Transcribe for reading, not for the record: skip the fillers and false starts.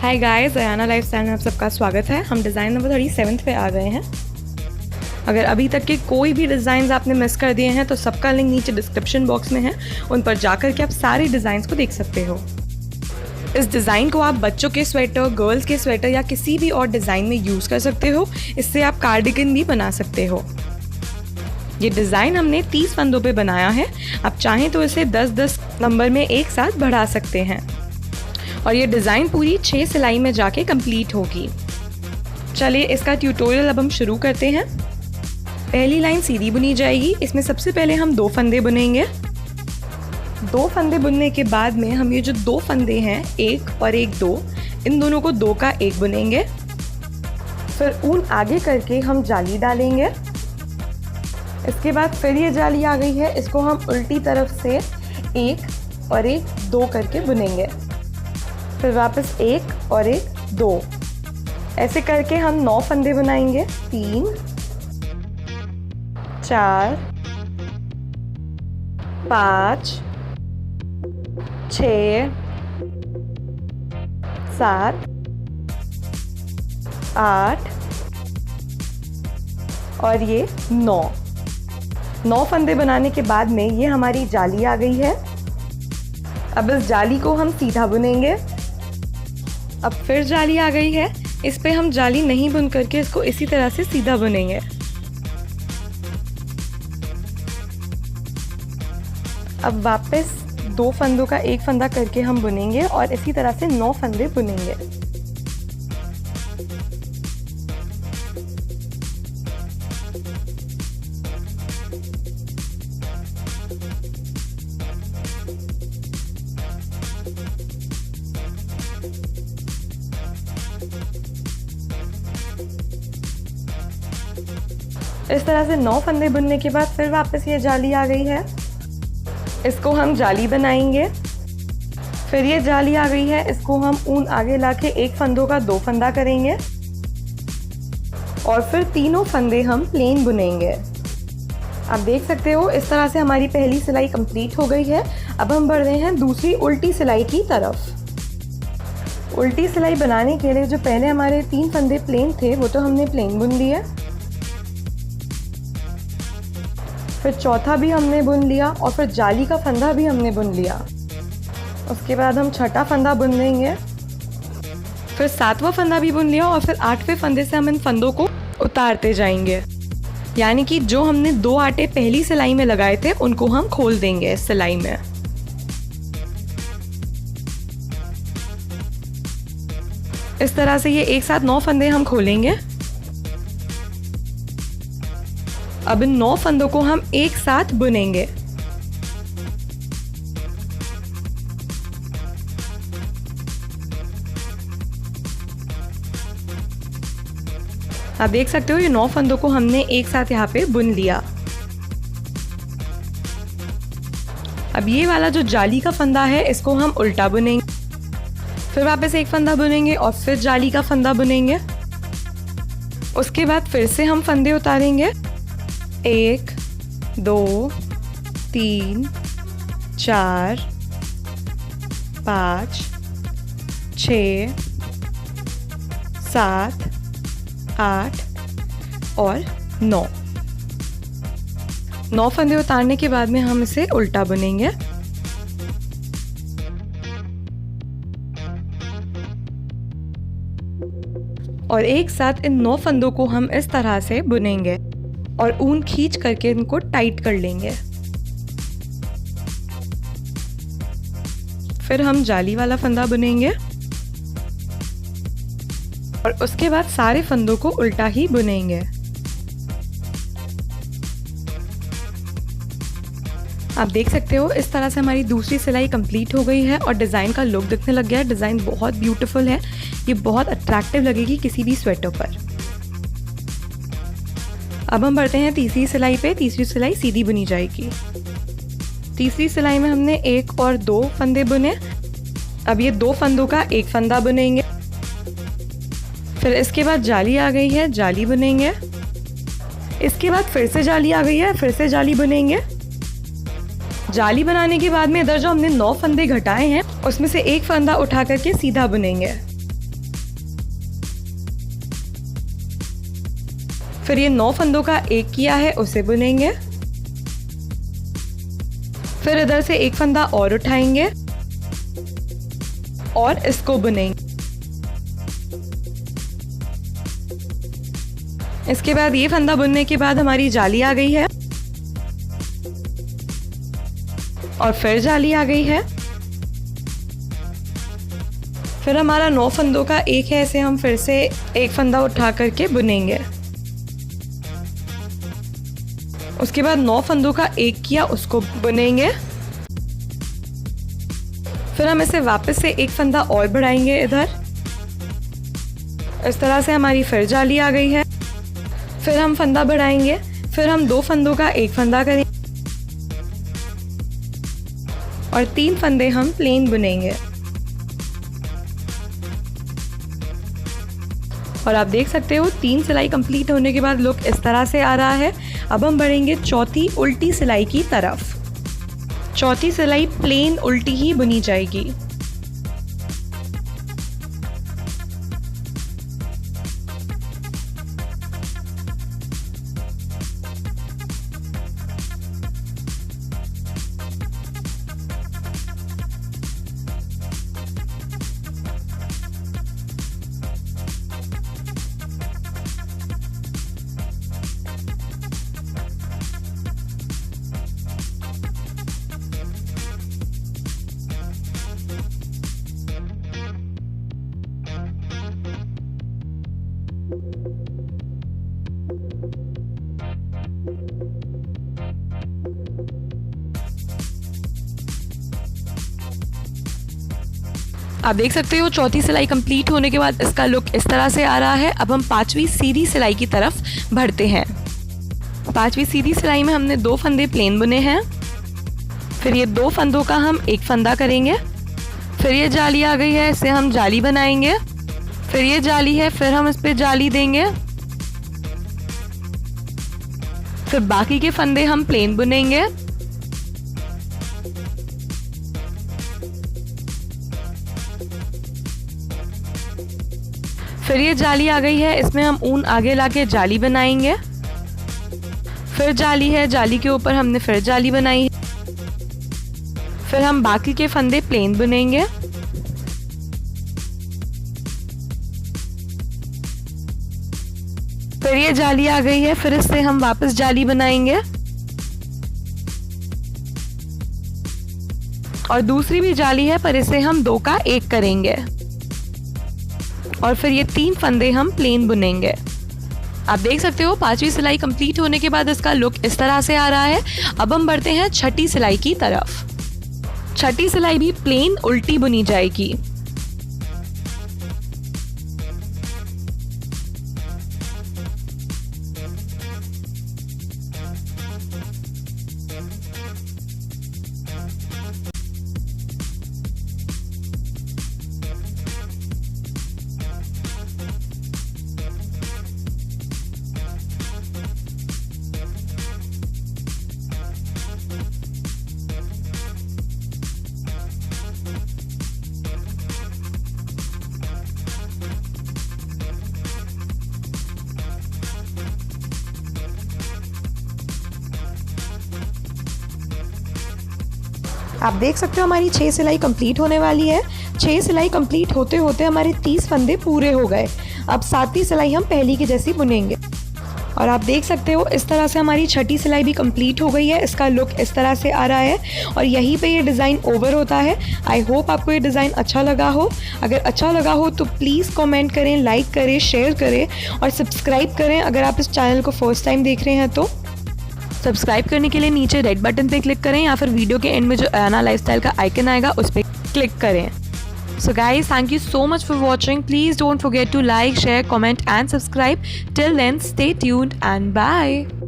Hi guys, Ayana lifestyle में आप सबका स्वागत है। हम डिज़ाइन नंबर 37 पे आ गए हैं। अगर अभी तक के कोई भी डिज़ाइंस आपने मिस कर दिए हैं तो सबका लिंक नीचे डिस्क्रिप्शन बॉक्स में है, उन पर जाकर के आप सारे डिज़ाइंस को देख सकते हो। इस डिज़ाइन को आप बच्चों के स्वेटर, गर्ल्स के स्वेटर या किसी भी और डिज़ाइन में यूज़ कर सकते हो। इससे आप कार्डिगन भी बना सकते हो। ये डिज़ाइन हमने 30 फंदों पे बनाया है। आप चाहें तो इसे 10-10 नंबर में एक साथ बढ़ा सकते हैं और ये डिज़ाइन पूरी 6 सिलाई में जाके कंप्लीट होगी। चलिए इसका ट्यूटोरियल अब हम शुरू करते हैं। पहली लाइन सीधी बुनी जाएगी। इसमें सबसे पहले हम 2 फंदे बुनेंगे। 2 फंदे बुनने के बाद में हम ये जो 2 फंदे हैं, 1 और 1 2, इन दोनों को 2 का 1 बुनेंगे। फिर ऊन आगे करके हम जाली डालेंगे। इसके बाद फिर ये जाली आ गई है, इसको हम उल्टी तरफ से 1 और 1 2 करके बुनेंगे। फिर वापस 1 और 1 2, ऐसे करके हम 9 फंदे बनाएंगे। 3 4 5 6 7 8 और ये 9 फंदे बनाने के बाद में ये हमारी जाली आ गई है। अब इस जाली को हम सीधा बुनेंगे। अब फिर जाली आ गई है, इस पे हम जाली नहीं बुन करके इसको इसी तरह से सीधा बुनेंगे। अब वापस 2 फंदों का 1 फंदा करके हम बुनेंगे और इसी तरह से 9 फंदे बुनेंगे। इस तरह से 9 फंदे बुनने के बाद फिर वापस ये जाली आ गई है, इसको हम जाली बनाएंगे। फिर ये जाली आ गई है, इसको हम ऊन आगे लाके 1 फंदों का 2 फंदा करेंगे और फिर तीनों फंदे हम प्लेन बुनेंगे। आप देख सकते हो इस तरह से हमारी पहली सिलाई कंप्लीट हो गई है। अब हम बढ़ रहे हैं दूसरी उल्टी सिलाई की तरफ। उल्टी सिलाई बनाने के लिए जो पहले हमारे 3 फंदे प्लेन थे वो तो हमने प्लेन बुन लिए, फिर चौथा भी हमने बुन लिया और फिर जाली का फंदा भी हमने बुन लिया। उसके बाद हम छठा फंदा बुन लेंगे, फिर 7वां फंदा भी बुन लिया और फिर 8वें फंदे से हम इन फंदों को उतारते जाएंगे। यानी कि जो हमने 2 आटे पहली सिलाई में लगाए थे उनको हम खोल देंगे इस सिलाई में। इस तरह से ये एक साथ 9 फंदे हम खोलेंगे। अब इन 9 फंदों को हम एक साथ बुनेंगे। आप देख सकते हो ये 9 फंदों को हमने एक साथ यहाँ पे बुन लिया। अब ये वाला जो जाली का फंदा है इसको हम उल्टा बुनेंगे, फिर वापस 1 फंदा बुनेंगे और फिर जाली का फंदा बुनेंगे। उसके बाद फिर से हम फंदे उतारेंगे। 1 2 3 4 5 6 7 8 और 9 फंदे उतारने के बाद में हम इसे उल्टा बुनेंगे। और एक साथ इन 9 फंदों को हम इस तरह से बुनेंगे और ऊन खींच करके इनको टाइट कर लेंगे। फिर हम जाली वाला फंदा बुनेंगे और उसके बाद सारे फंदों को उल्टा ही बुनेंगे। आप देख सकते हो इस तरह से हमारी दूसरी सिलाई कंप्लीट हो गई है और डिज़ाइन का लुक दिखने लग गया है। डिज़ाइन बहुत ब्यूटीफुल है, ये बहुत अट्रैक्टिव लगेगी किसी भी स्वेटर पर। अब हम बढ़ते हैं तीसरी सिलाई पे। तीसरी सिलाई सीधी बुनी जाएगी। तीसरी सिलाई में हमने 1 और 2 फंदे बुने। अब ये 2 फंदों का 1 फंदा बुनेंगे। फिर इसके बाद जाली आ गई है, जाली बुनेंगे। इसके बाद फिर से जाली आ गई है, फिर से जाली बुनेंगे। जाली बनाने के बाद में इधर जो हमने 9 फंदे घटाए हैं उसमें से 1 फंदा उठा करके सीधा बुनेंगे। फिर ये 9 फंदों का एक किया है उसे बुनेंगे। फिर इधर से एक फंदा और उठाएंगे और इसको बुनेंगे। इसके बाद ये फंदा बुनने के बाद हमारी जाली आ गई है और फिर जाली आ गई है। फिर हमारा 9 फंदों का एक है, इसे हम फिर से एक फंदा उठा करके बुनेंगे। उसके बाद 9 फंदों का एक किया उसको बुनेंगे। फिर हम इसे वापस से एक फंदा और बढ़ाएंगे इधर। इस तरह से हमारी फिर जाली आ गई है। फिर हम फंदा बढ़ाएंगे। फिर हम 2 फंदों का एक फंदा करेंगे और 3 फंदे हम प्लेन बुनेंगे। और आप देख सकते हो 3 सिलाई कंप्लीट होने के बाद लुक इस तरह से आ रहा है। अब हम बढ़ेंगे चौथी उल्टी सिलाई की तरफ। चौथी सिलाई प्लेन उल्टी ही बुनी जाएगी। आप देख सकते हो चौथी सिलाई कंप्लीट होने के बाद इसका लुक इस तरह से आ रहा है। अब हम 5वीं सीधी सिलाई की तरफ बढ़ते हैं। 5वीं सीधी सिलाई में हमने 2 फंदे प्लेन बुने हैं। फिर ये 2 फंदों का हम एक फंदा करेंगे। फिर ये जाली आ गई है, इसे हम जाली बनाएंगे। फिर ये जाली है, फिर हम इस पे जाली देंगे। फिर बाकी के फंदे हम प्लेन बुनेंगे। फिर ये जाली आ गई है, इसमें हम ऊन आगे लाके जाली बनाएंगे। फिर जाली है, जाली के ऊपर हमने फिर जाली बनाई है। फिर हम बाकी के फंदे प्लेन बुनेंगे। फिर ये जाली आ गई है, फिर इससे हम वापस जाली बनाएंगे और दूसरी भी जाली है पर इसे हम 2 का 1 करेंगे और फिर ये 3 फंदे हम प्लेन बुनेंगे। आप देख सकते हो 5वीं सिलाई कंप्लीट होने के बाद इसका लुक इस तरह से आ रहा है। अब हम बढ़ते हैं छठी सिलाई की तरफ। छठी सिलाई भी प्लेन उल्टी बुनी जाएगी। आप देख सकते हो हमारी 6 सिलाई कंप्लीट होने वाली है। 6 सिलाई कंप्लीट होते होते हमारे 30 फंदे पूरे हो गए। अब 7वीं सिलाई हम पहली की जैसी बुनेंगे और आप देख सकते हो इस तरह से हमारी छठी सिलाई भी कंप्लीट हो गई है। इसका लुक इस तरह से आ रहा है और यहीं पे ये डिज़ाइन ओवर होता है। आई होप आपको ये डिज़ाइन अच्छा लगा हो। अगर अच्छा लगा हो तो प्लीज़ कमेंट करें, लाइक करें, शेयर करें और सब्सक्राइब करें। अगर आप इस चैनल को फर्स्ट टाइम देख रहे हैं तो सब्सक्राइब करने के लिए नीचे रेड बटन पे क्लिक करें या फिर वीडियो के एंड में जो अयाना लाइफस्टाइल का आइकन आएगा उस पर क्लिक करें। So guys, thank you so much for watching. Please don't forget to like, share, comment and subscribe. Till then, stay tuned and bye.